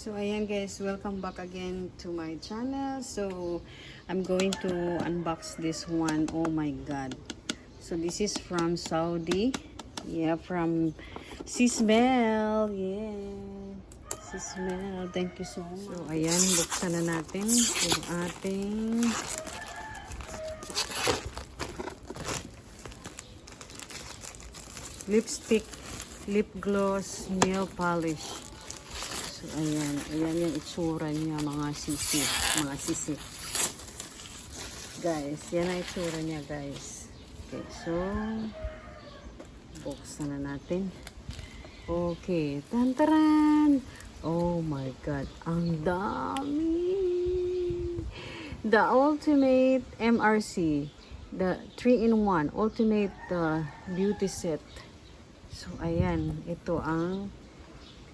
So ayan guys, welcome back again to my channel. So I'm going to unbox this one. Oh my god. So this is from Saudi. Yeah, from Sismel. Yeah. Sismel. Thank you so much. So ayan, buksan na natin yung ating lipstick, lip gloss, nail polish. So, ayan. Ayan yung itsura niya, mga sisi. Mga sisi. Guys, yan ang itsura niya, guys. Okay, so, buksan na natin. Okay. Tantaran! Oh my God. Ang dami! The Ultimate MRC. The 3-in-1 Ultimate Beauty Set. So, ayan. Ito ang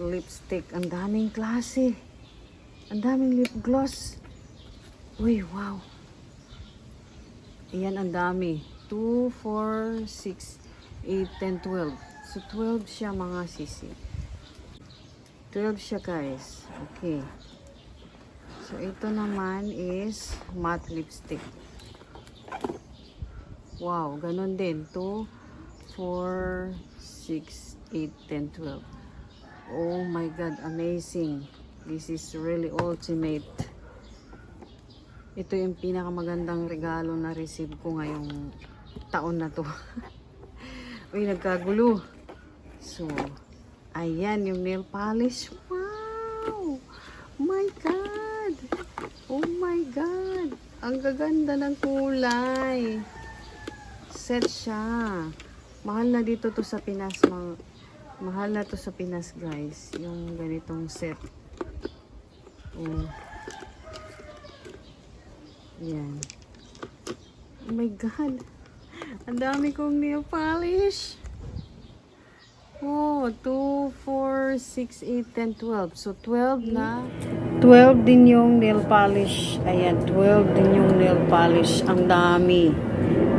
lipstick. Ang daming klase. Ang daming lip gloss. Uy, wow. Ayan, ang dami. 2, 4, 6, 8, 10, 12. So, 12 siya mga sisi. 12 siya, guys. Okay. So, ito naman is matte lipstick. Wow, ganun din. 2, 4, 6, 8, 10, 12. Oh my God, amazing. This is really ultimate. Ito yung pinakamagandang regalo na receive ko ngayong taon na to. Uy, nagkagulo. So, ayan yung nail polish. Wow! My God! Oh my God! Ang gaganda ng kulay. Set siya. Mahal na dito to sa Pinas, mahal na to sa Pinas, guys. Yung ganitong set. Oh. Yan. Oh my God. Ang dami kong nail polish. Oh, 2, 4, 6, 8, 10, 12. So, 12 na. 12 din yung nail polish. Ayan, 12 din yung nail polish. Ang dami.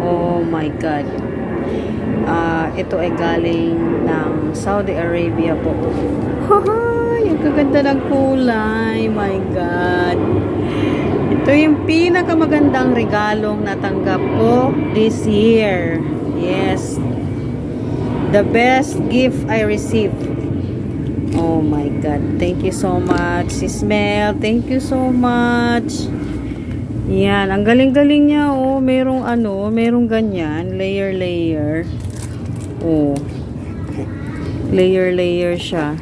Oh my God. Ito ay galing ng Saudi Arabia po. Hahay! Ang kaganda ng kulay. My God. Ito yung pinakamagandang regalong natanggap ko this year. Yes. The best gift I received. Oh my God. Thank you so much, Sismel. Thank you so much. Yan. Ang galing-galing niya. Oh, merong ganyan. Layer. Oh. Layer siya.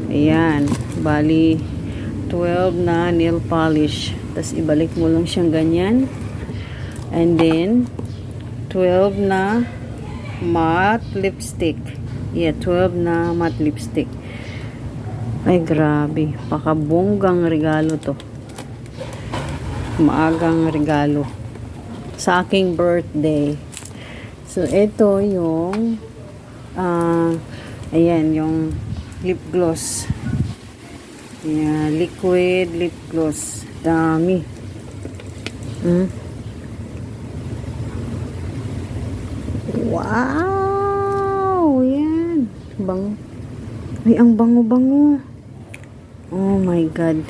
Ayan. Bali, 12 na nail polish. Tapos, ibalik mo lang siyang ganyan. And then, 12 na matte lipstick. Yeah, 12 na matte lipstick. Ay, grabe. Pakabonggang regalo to. Maagang regalo. Sa aking birthday. So, ito yung ayan, yung lip gloss. Yeah, liquid lip gloss. Dami. Wow! Yan. Bango. Ay, ang bango-bango. Oh my God.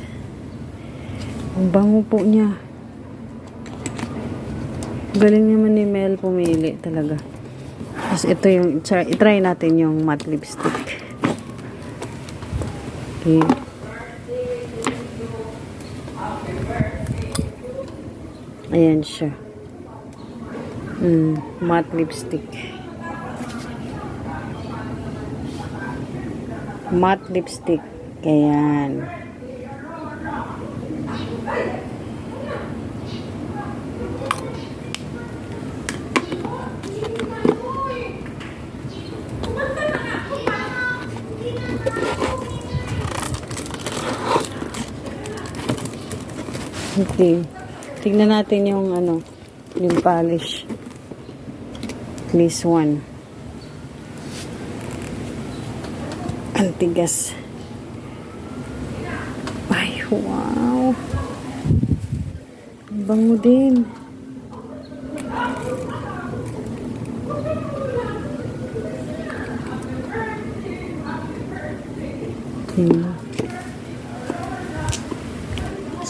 Ang bango po niya. Galing naman ni Mel pumili talaga. Tapos ito yung, i-try natin yung matte lipstick. Okay. Ayan siya. Matte lipstick. Matte lipstick. Ayan. Okay. Tignan natin yung yung polish. This one. Ang tigas. Ay, wow. Ang bango din.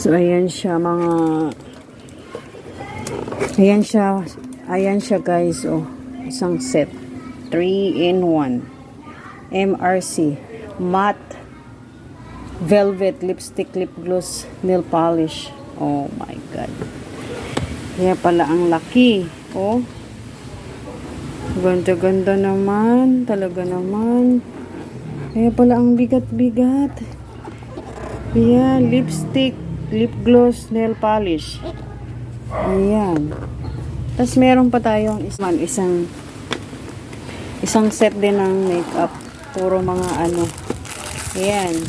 So, ayan siya, mga... Ayan siya, guys, oh. Isang set. 3-in-1. MRC. Matte. Velvet lipstick, lip gloss, nail polish. Oh, my God. Kaya pala ang laki. Oh. Ganda-ganda naman. Talaga naman. Kaya pala ang bigat-bigat. Ayan, lipstick, lip gloss, nail polish. Ayan. Tapos meron pa tayong isang set din ng makeup. Puro mga ano. Ayan.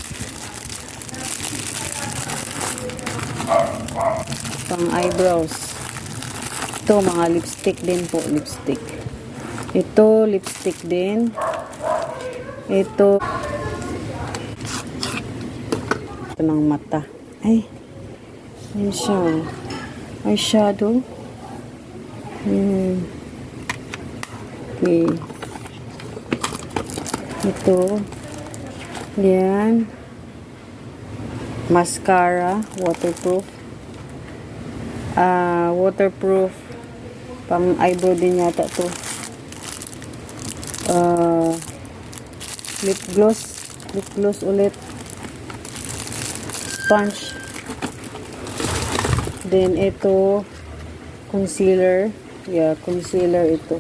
Pang eyebrows. Ito, mga lipstick din po. Lipstick. Ito, lipstick din. Ito ng mata. Ay. Ayan siya. Eyeshadow. Okay. Ito. Yan. Mascara. Waterproof. Waterproof. Pang eyebrow din yata to. Lip gloss. Lip gloss ulit. Sponge. Then, ito, concealer. Yeah, concealer ito.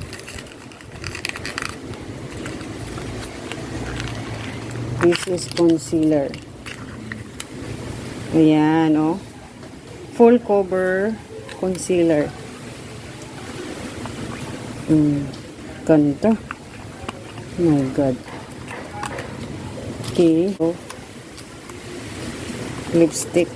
This is concealer. Ayan, oh. Full cover concealer. Ganda. Oh my God. Okay. Oh. Lipstick.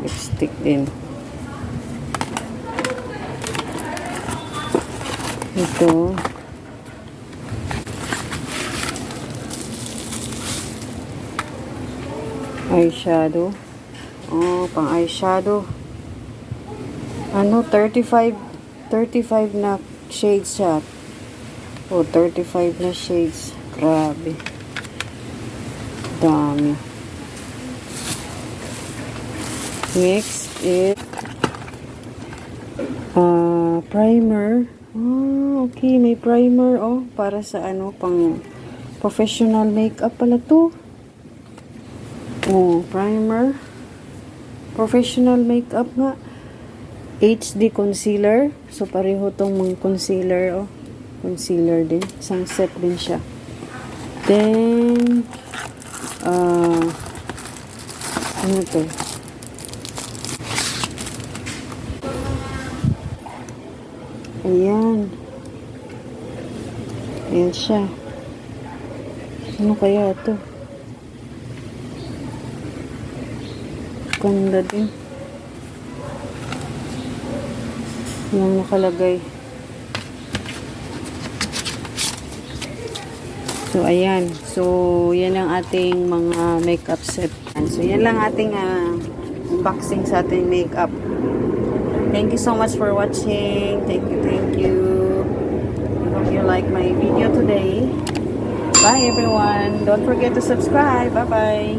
Lipstick din. Ito. Eyeshadow. Oh, pang eyeshadow. Ano, 35 na shades siya. Oh, 35 na shades. Grabe. Dami. Next is primer. Oh, okay, may primer, oh, para sa ano, pang professional makeup pala to. Oh, primer. Professional makeup nga. HD concealer. So, pareho tong mga concealer, oh. Concealer din. Isang set din siya. Then, ano to? Ayan. Ayan siya. Ano kaya ito? Ganda din. Yung nakalagay. So, ayan. So, yan ang ating mga makeup set. So, yan lang ating unboxing sa ating makeup. Thank you so much for watching. Thank you, thank you. I hope you like my video today. Bye, everyone. Don't forget to subscribe. Bye-bye.